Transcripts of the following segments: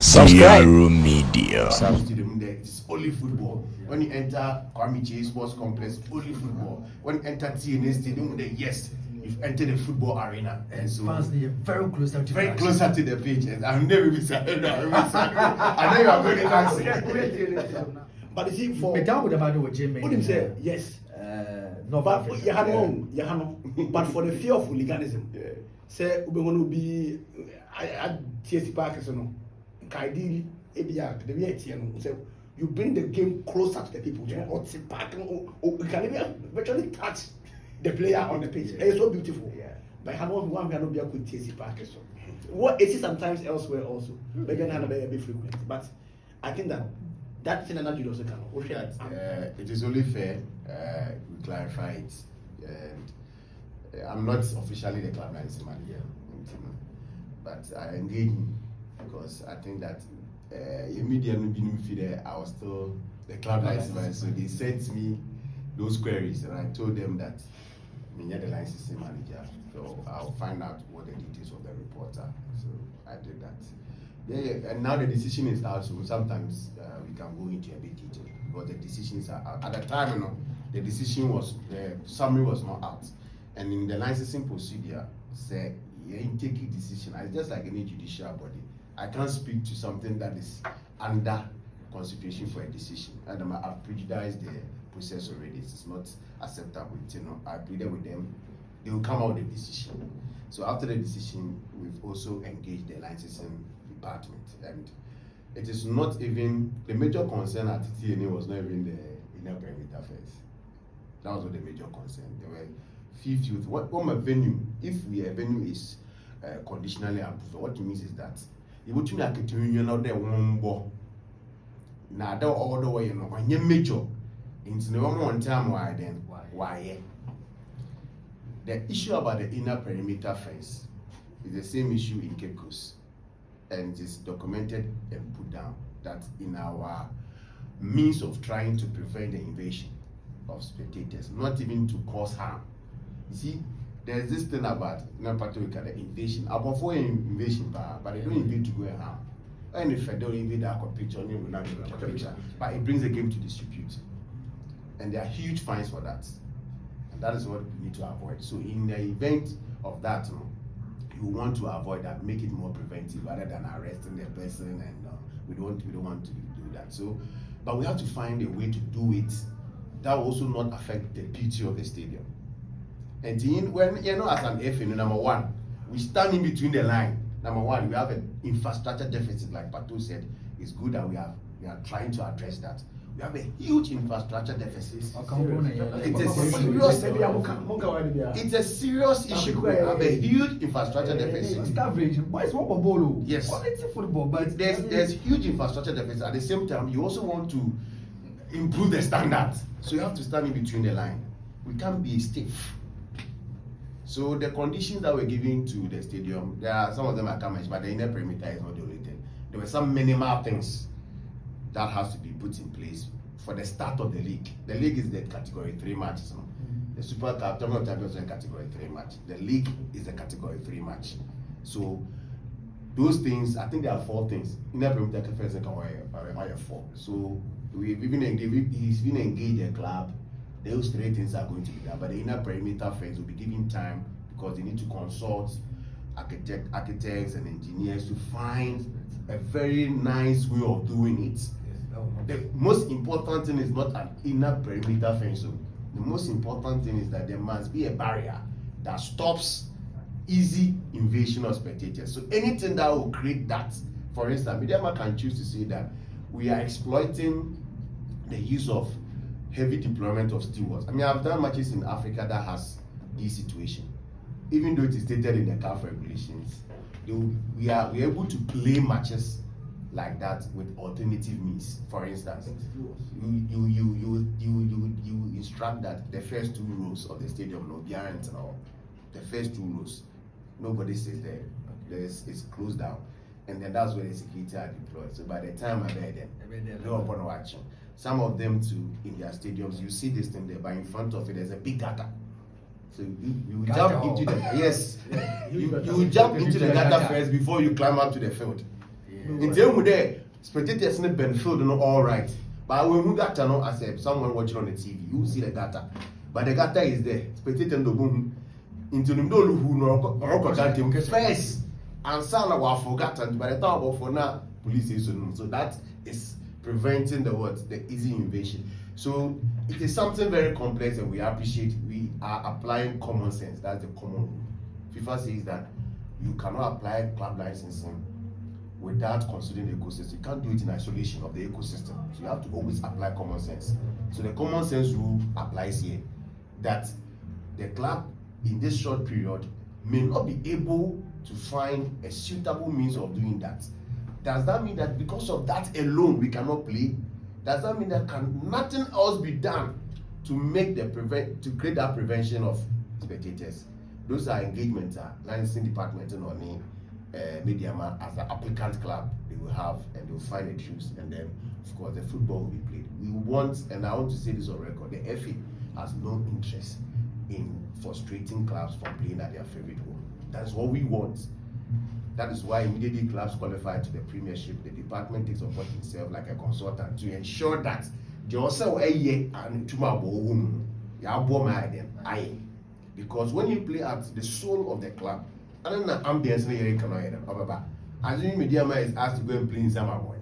Subscribe. Media. It's only football. When you enter Kwame Chase Sports Complex, only football. When you enter TNA Stadium, yes, you've entered the football arena. And so fans are very closer to the pitch. And I've never been sad. I know you are very fancy. But you see, for me down with the man with Jimmy. what him say? Yes. But you had no. But for the fear of hooliganism, say we going to be. I TSC Park is no. Ideally, the way so you bring the game closer to the people. Or you can even virtually touch the player on the pitch. It's so beautiful. But how one cannot be a good TSC Park. So what is it sometimes elsewhere also? But then another be frequent. But I think that thing that you also can. It is only fair we clarify it. And I'm not officially the club licensing manager, but I engage him because I think that immediately I was still the club licensing manager. So they sent me those queries, and I told them that I'm the licensing manager. So I'll find out what the details of the report are. So I did that. Yeah, and now the decision is out, so sometimes we can go into a bit detail because the decisions are out. At the time, the decision was, the summary was not out. And in the licensing procedure, say, you take a decision. It's just like any judicial body. I can't speak to something that is under consideration for a decision. And I've prejudiced the process already. It's not acceptable. I pleaded with them. They will come out with a decision. So after the decision, we've also engaged the licensing department, and it is not even the major concern at TNA was not even the inner perimeter first. That was not the major concern. There were fifth youth. What my venue, if a venue is conditionally approved, what it means is that you would like to out there one ball. Now that order way when you major into the one time why the issue about the inner perimeter fence is the same issue in Cape Coast. And it is documented and put down that in our means of trying to prevent the invasion of spectators, not even to cause harm. You see, there's this thing about the invasion. About for invasion, but they don't invade to go and harm. And if they don't invade our picture, they will not get a picture. But it brings the game to distribute. And there are huge fines for that. And that is what we need to avoid. So in the event of that, we want to avoid that, make it more preventive rather than arresting the person, and we don't want to do that. So, but we have to find a way to do it that will also not affect the beauty of the stadium. And when as an FA, number one, we stand in between the line. Number one, we have an infrastructure deficit, like Pato said. It's good that we are trying to address that. We have a huge infrastructure deficit. It's a serious issue. We have a huge infrastructure deficit. Yes. Quality football, but there's huge infrastructure deficit. At the same time, you also want to improve the standard. So you have to stand in between the line. We can't be stiff. So the conditions that we're giving to the stadium, there are some of them I can't mention, but the inner perimeter is not the only thing. There were some minimal things that has to be put in place for the start of the league. The league is the category 3 match. The Super Cup, Tournament of Champions is category 3 match. The league is the category 3 match. So those things, I think there are 4 things. Inner perimeter first and 4. So he's been engaged a club. Those 3 things are going to be done. But the inner perimeter fence will be given time because they need to consult architects and engineers to find a very nice way of doing it. The most important thing is not an inner perimeter fence. The most important thing is that there must be a barrier that stops easy invasion of spectators. So anything that will create that, for instance, Mediama can choose to say that we are exploiting the use of heavy deployment of stewards. I mean, I've done matches in Africa that has this situation. Even though it is stated in the CAF regulations, we are able to play matches like that with alternative means. For instance, you instruct that the first 2 rows of the stadium, the first 2 rows, nobody sits there. It's closed down, and then that's where the security are deployed. So by the time I'm there, no one watching. Some of them too in their stadiums, you see this thing there, but in front of it there's a big gutter. So you jump into the you jump into the gutter first before you climb up to the field. In the there, spectators in the benfield no all right. But when we got no as someone watching on the TV, you see the gutter. But the gutter is there. Spectator no boom into the middle who no first and son of forgotten by the time of for now police is so that is preventing the easy invasion. So it is something very complex, and we appreciate we are applying common sense. That's the common rule. FIFA says that you cannot apply club licensing without considering the ecosystem. You can't do it in isolation of the ecosystem. So you have to always apply common sense. So the common sense rule applies here, that the club in this short period may not be able to find a suitable means of doing that. Does that mean that because of that alone we cannot play? Does that mean that nothing else be done to make to create that prevention of spectators? Those are engagements, licensing department and media man as the applicant club they will have, and they will find the truth, and then of course the football will be played. We want, and I want to say this on record, the FA has no interest in frustrating clubs from playing at their favorite home. That's what we want. That is why immediately clubs qualify to the Premiership, the department takes upon itself like a consultant to ensure that they also a year and tomorrow because when you play at the soul of the club, I don't know ambience assuming media man is asked to go and play in Zamaboy.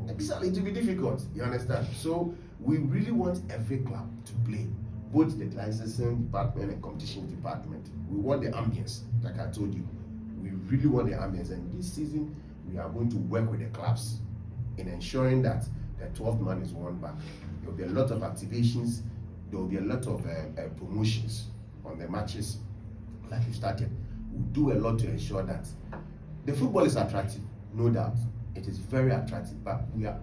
It will be difficult, you understand? So we really want every club to play, both the licensing department and competition department. We want the ambience, like I told you. We really want the ambience, and this season we are going to work with the clubs in ensuring that the 12th man is won back. There will be a lot of activations, there will be a lot of promotions on the matches like we started. We'll do a lot to ensure that the football is attractive, no doubt. It is very attractive, but we have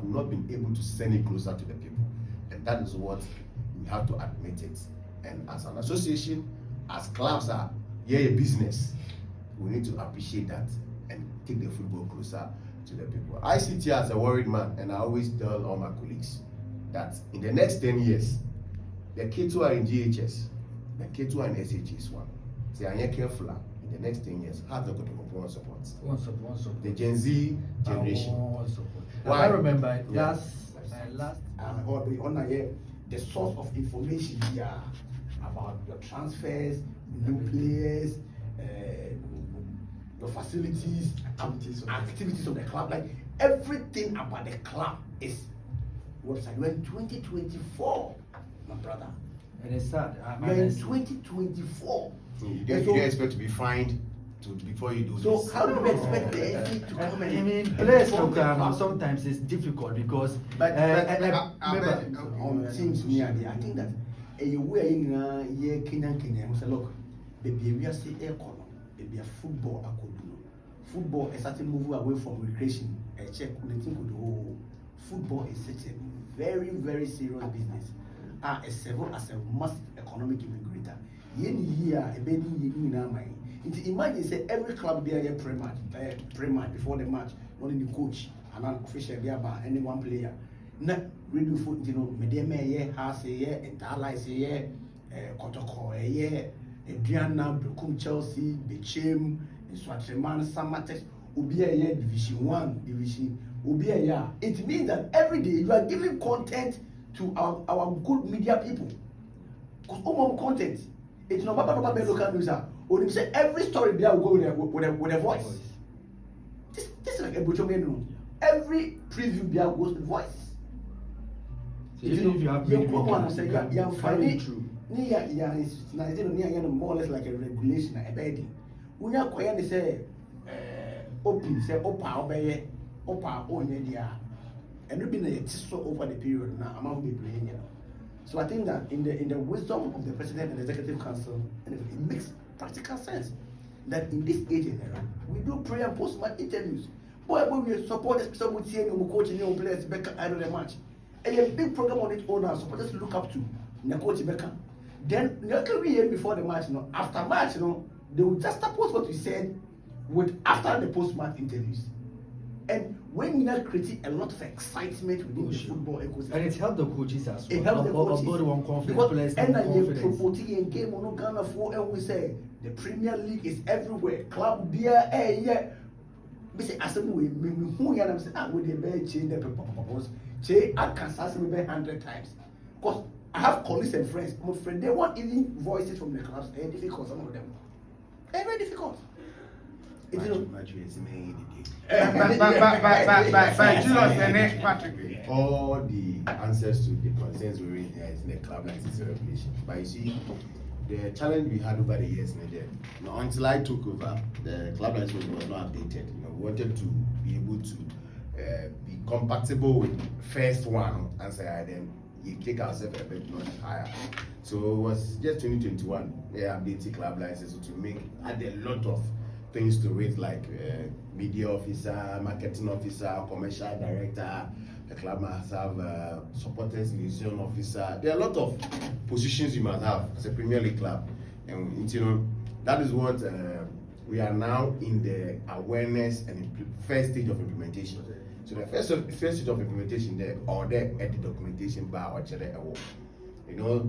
not been able to send it closer to the people, and that is what we have to admit it. And as an association, as clubs are a business, we need to appreciate that and take the football closer to the people. I sit here as a worried man, and I always tell all my colleagues that in the next 10 years, the kids who are in GHS, the kids who are in SHS1, they are careful. In the next 10 years, how they going to go support? One support. The Gen Z generation. I remember last the source of information here about your transfers, new players, your facilities, activities of the club, like everything about the club is website. We're in 2024, my brother. And it's sad. We're in 2024. You don't expect to be fined before you do so this. How do you expect the FA to come in? I mean, players sometimes it's difficult because seems me I think that a way in Kenyan say look, baby we are say aircon, baby a football AKOTO. Football is starting to move away from recreation. I check football is such a very, very serious business. As a massive economic immigrator. Here, a baby imagine say every club there get pre-match before the match, only the coach and an official there by any one player. Not really foot, media has a year, entire life a year, Kotoko a year, Adriana, Becum Chelsea, Bechem, Swatreman, Samatex, Ubia year, Division 1, Division Ubia year. It means that every day you are giving content to our good media people. Because content, it's not about local news. Or you say every story there will go with a voice. This is like a Buchomenu. Every preview there goes with voice. So if you have very true. More or less like a regulation, a bedding. When you quiet, say, open, say, opa, and we've been so over the period now, I'm going to be playing. So I think that in the wisdom of the president and the executive council, and it makes practical sense that in this age and era, we do pre and post match interviews. Boy, when we support the special with TN, coaching young players back out of the match. And a big program on its own now, supporters look up to the coach Beckham. Then you can be here before the match, after match, they will just support what we said with after the post match interviews. And when you create a lot of excitement within the football ecosystem, and it helps the coaches as well. It helps the coaches confidence, and you promoting a game on Ghana for, and we say the Premier League is everywhere. Club beer, We say as we who ya say we dey bear change the purpose. Say I can ask me 100 times. Because I have colleagues and friends. My friend, they want even voices from the clubs. Very difficult, some of them. Very difficult. But Julius and Patrick. All the answers to the concerns we raised here is in the club license regulation. But you see, the challenge we had over the years, until I took over, the club license was not updated. We wanted to be able to be compatible with first one and say then you take ourselves a bit much higher. So it was just 2021. They updated club license to add a lot of things to it, like media officer, marketing officer, commercial director. The club must have supporters liaison officer. There are a lot of positions you must have as a Premier League club, and that is what we are now in the awareness and first stage of implementation. So the first stage of implementation there, or there at the documentation bar or check award.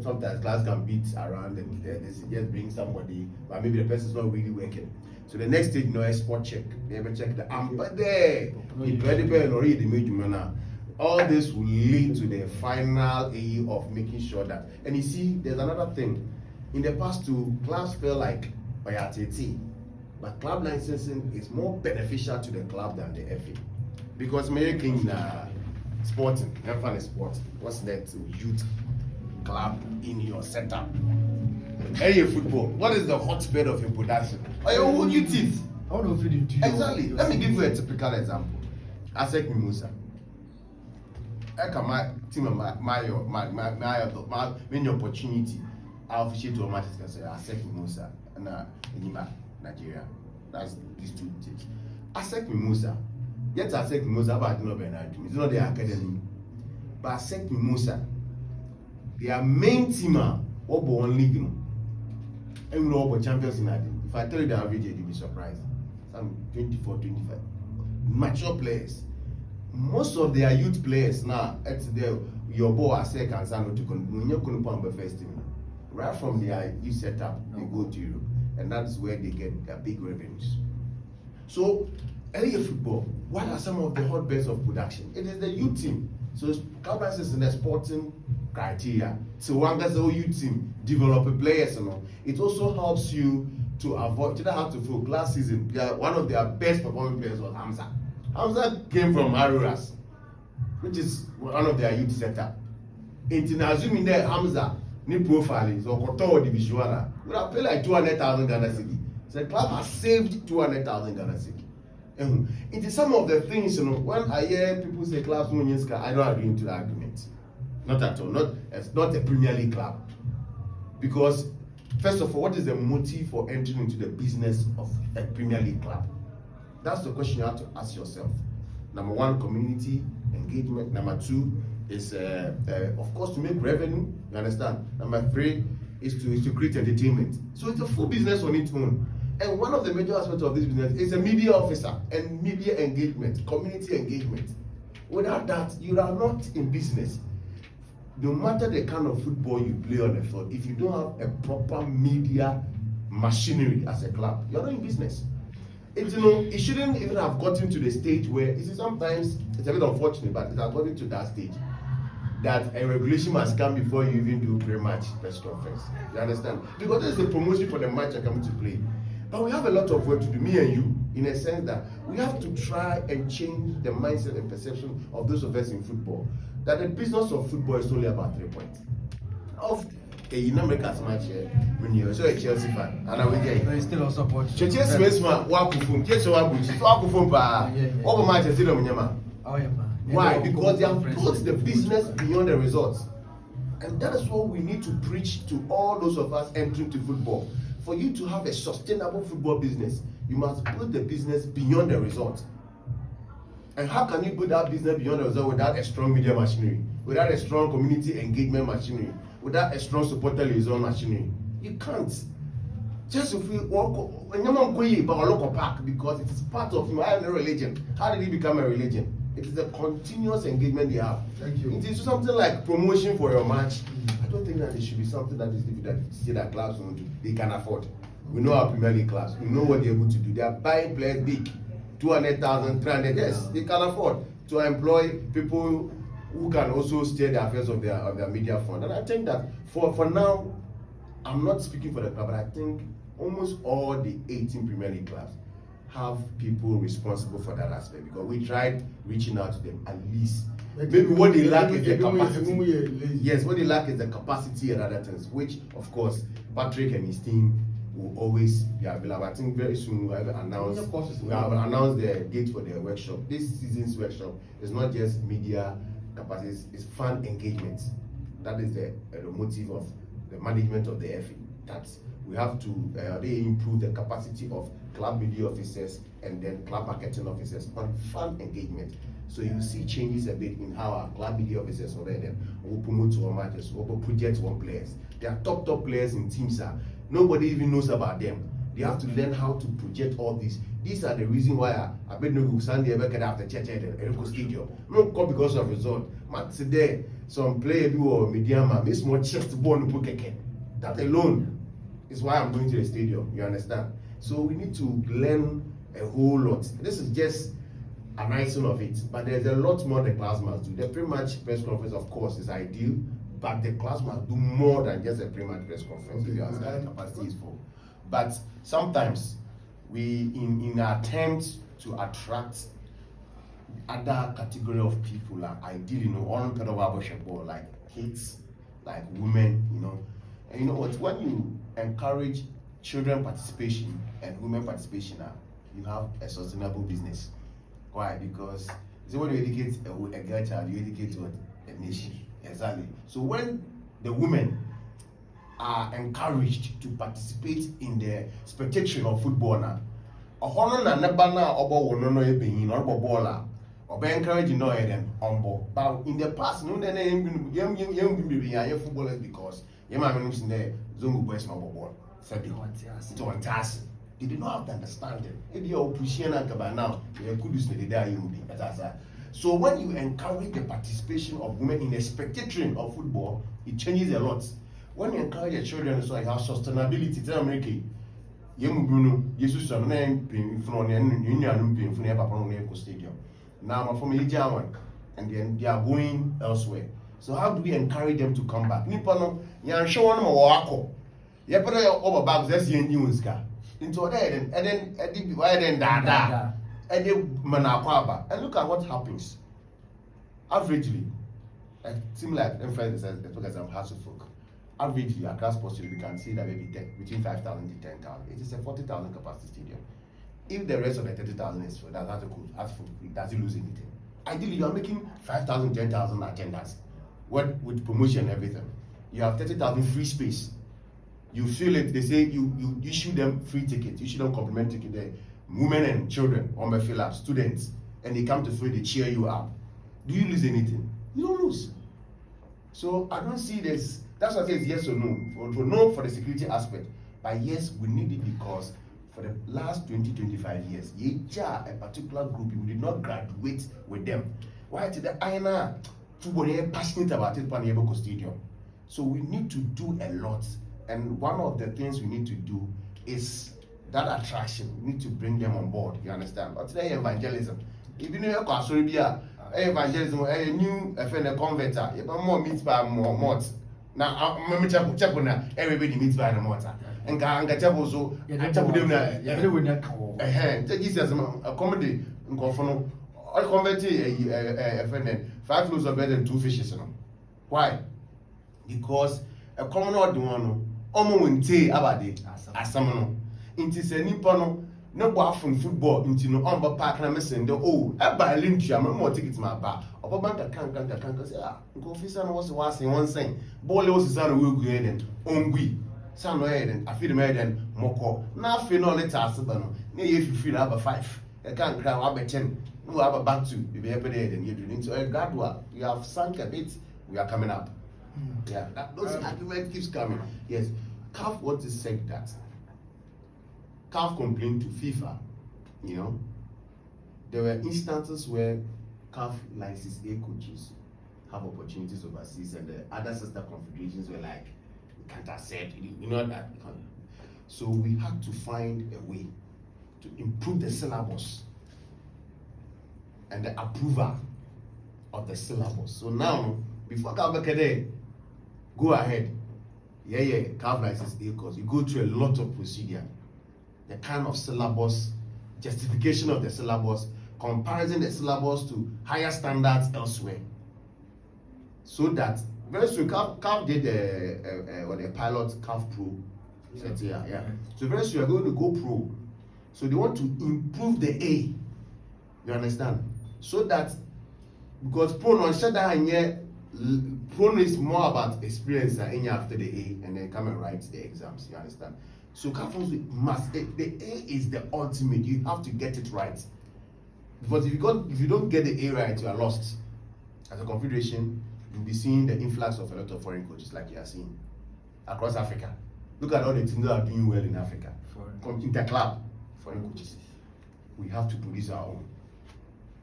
Sometimes class can beat around and they just bring somebody, but maybe the person's not really working. So the next stage, is spot check. They ever check the but there, incredible already the major. All this will lead to the final AE of making sure that. And you see, there's another thing. In the past, clubs felt like OYATT, but club licensing is more beneficial to the club than the FA, because making sporting, never fun is sporting. What's that youth club in your setup? Hey, football. What is the hotbed of your production? Or who you teach? I want to feed into you. Exactly. Let me give you a typical example. Asek Mimosa. My team, my opportunity. I officiate to a match can say Asek Mimosa and Enima, Nigeria. That's these two teams. Asek Mimosa. Yet Asek Mimosa, but I don't know Bernard. It's not the academy. But Asek Mimosa, their main team are one league. And we know about champions in that. If I tell you the average, you'll be surprised. Some 24, 25. Mature players. Most of their youth players now, your boy are second and son to the first team. Right from their youth setup, they go to Europe. And that's where they get their big revenues. So, area football, what are some of the hotbeds of production? It is the youth team. So, club license in the sporting criteria. So, one gets the youth team, develop players, it also helps you to avoid. You don't have to feel. Last season, one of their best performing players was Hamza. Hamza came from Aruras, which is one of their youth setup. In assuming that Hamza, new profile is AKOTO division, would have paid like 200,000 Ghana cedi. So the club has saved 200,000 Ghana cedi. It is some of the things, when I hear people say clubs Munyenska, I don't agree to the argument. Not at all. It's not a Premier League club. Because, first of all, what is the motive for entering into the business of a Premier League club? That's the question you have to ask yourself. Number one, community engagement. Number two is, of course, to make revenue. You understand? Number three is to create entertainment. So it's a full business on its own. And one of the major aspects of this business is a media officer and media engagement, community engagement. Without that, you are not in business. No matter the kind of football you play on the field, if you don't have a proper media machinery as a club, you're not in business. It shouldn't even have gotten to the stage where, sometimes it's a bit unfortunate, but it has gotten to that stage that a regulation must come before you even do pre-match press conference. You understand? Because there's a promotion for the match you're coming to play. But we have a lot of work to do, me and you, in a sense that we have to try and change the mindset and perception of those of us in football, that the business of football is only about 3 points. You don't make as much when you're a Chelsea fan. And I will get you still on support. Chelsea man, over match is still on. Why? Because they have put the business beyond the results. And that is what we need to preach to all those of us entering to football. For you to have a sustainable football business, you must put the business beyond the results. And how can you put that business beyond the result without a strong media machinery, without a strong community engagement machinery, without a strong supporter liaison machinery? You can't. Just if you walk, when you're not going to a local park, because it is part of my religion. How did it become a religion? It is a continuous engagement you have. Thank you. It is something like promotion for your match. I don't think that it should be something that is difficult that clubs won't do. They can afford. We know our Premier League clubs. We know what they're able to do. They are buying players big. 200,000, 300. Yes, they can afford to employ people who can also steer the affairs of their media fund. And I think that for now, I'm not speaking for the club, but I think almost all the 18 Premier League clubs have people responsible for that aspect, because we tried reaching out to them at least. Maybe what they lack is the capacity. Yes, what they lack is the capacity and other things, which of course Patrick and his team will always be available. I think very soon we have announced the date for the workshop. This season's workshop is not just media capacity, it's fan engagement. That is the motive of the management of the FA. That we have to they improve the capacity of club media officers and then club marketing officers on fan engagement. So you see changes a bit in how our club media officers will promote one matches, will project one players. They are top players in teams. Nobody even knows about them. They have to learn how to project all these. These are the reason why I bet no Sunday ever get after church at the stadium. Not because of result. But today, some player do or media man, miss more chest ball no keke. That alone is why I'm going to the stadium. You understand? So we need to learn a whole lot. This is just an icing of it, but there's a lot more the class must do. The pre-match press conference, of course, is ideal, but the class must do more than just a pre-match press conference. If you ask what the capacity is for. But sometimes we, in our attempts to attract other category of people, like ideally, on ball, like kids, like women, and you know what? When you encourage children participation and women participation, you have a sustainable business. Why? Because when you educate a girl child, you educate what? A nation. Exactly. So when the women are encouraged to participate in the spectating of football now, but in the past, footballers because they did not have the understanding. If you are pushing by now, you could use the day. So when you encourage the participation of women in the spectating of football, it changes a lot. When you encourage your children, so you have sustainability. Tell America, Jesus stadium. Now I'm from German, and then they are going elsewhere. So how do we encourage them to come back? Nippano, you're showing them wako. You put over bags, that's the news car. Into there, and then dada. And look at what happens. Averagely, it seems like because I'm Hasselfolk. Averagely, across possibly we can see that maybe between 5,000 to 10,000. It is a 40,000 capacity stadium. If the rest of the 30,000 is full, that's full. It doesn't lose anything. Ideally, you are making 5,000, 10,000 attendance. What with promotion and everything, you have 30,000 free space. You feel it. They say you issue them free tickets. You issue them complimentary ticket. The women and children on the fill up, students, and they come to free. They cheer you up. Do you lose anything? You don't lose. So I don't see this. That's why I say it's yes or no. For no for the security aspect, but yes, we need it because for the last 20-25 years, a particular group, we did not graduate with them. Why did the INA football are passionate about it on the stadium? So we need to do a lot. And one of the things we need to do is that attraction. We need to bring them on board. You understand? But today, evangelism. Even if you're evangelism, a new converter, you have more meat by more. Now, I'm check on everybody meets by the mortar. And Ganga also, I tell them, Jesus, a comedy, I converted a friend, 5 loaves of bread and 2 fishes. Why? Because a common odd one. Winte abade asamno inti se nipa no bo afun football inti no on ba park na mesende e ba lintu am mo ticket ma ba obo banka kan say go officer no was one saying ball was say no we go eden ongui say no eden afiri me eden moko na afi no let aseba no na ye fifi na aba 5 e kan kra wa be 10 no aba back to be be eden you do into gadwa you have sunk a bit, we are coming up. Yeah, those argument keeps coming. Yes, CAF wants to say that. CAF complained to FIFA. There were instances where CAF licensed A coaches have opportunities overseas, and the other sister confederations were like, we can't accept. That. So we had to find a way to improve the syllabus and the approval of the syllabus. So now, before Kabekede, go ahead. Yeah, CAF license A course. You go through a lot of procedure. The kind of syllabus, justification of the syllabus, comparison the syllabus to higher standards elsewhere. So that very soon CAF did a pilot CAF Pro. Yeah. So very soon you're going to go Pro. So they want to improve the A. You understand? So that because Pro no shut down here, Pro is more about experience and after the A and then come and write the exams. You understand? So CAF must the A is the ultimate. You have to get it right. Because if you don't get the A right, you are lost. As a confederation, you'll be seeing the influx of a lot of foreign coaches like you are seeing across Africa. Look at all the teams that are doing well in Africa. Interclub foreign coaches. We have to produce our own.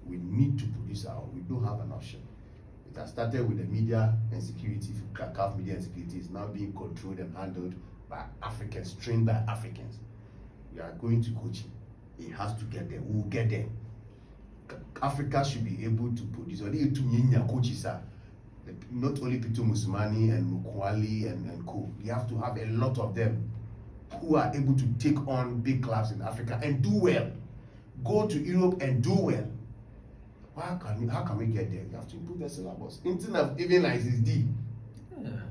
We need to produce our own. We don't have an option. It has started with the media and security. CAF media and security is now being controlled and handled by Africans, trained by Africans. We are going to coaching. It has to get there. We will get there. Africa should be able to produce. Coaches are not only Peter Musumani and Mukwali and co. You have to have a lot of them who are able to take on big clubs in Africa and do well. Go to Europe and do well. How can we get there? You have to improve the syllabus. Instead of even license D,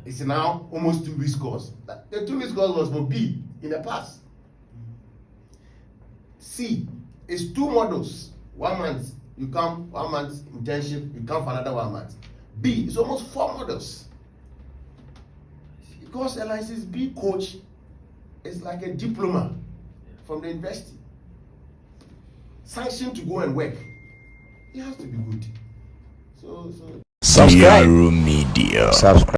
it's now almost 2 weeks course. The 2 weeks course was for B in the past. C is 2 modules. 1 month you come, 1 month internship, you come for another 1 month. B is almost 4 modules. Because a license B coach is like a diploma from the university. Sanctioned to go and work. It has to be good. So Subscribe. Media. Subscribe.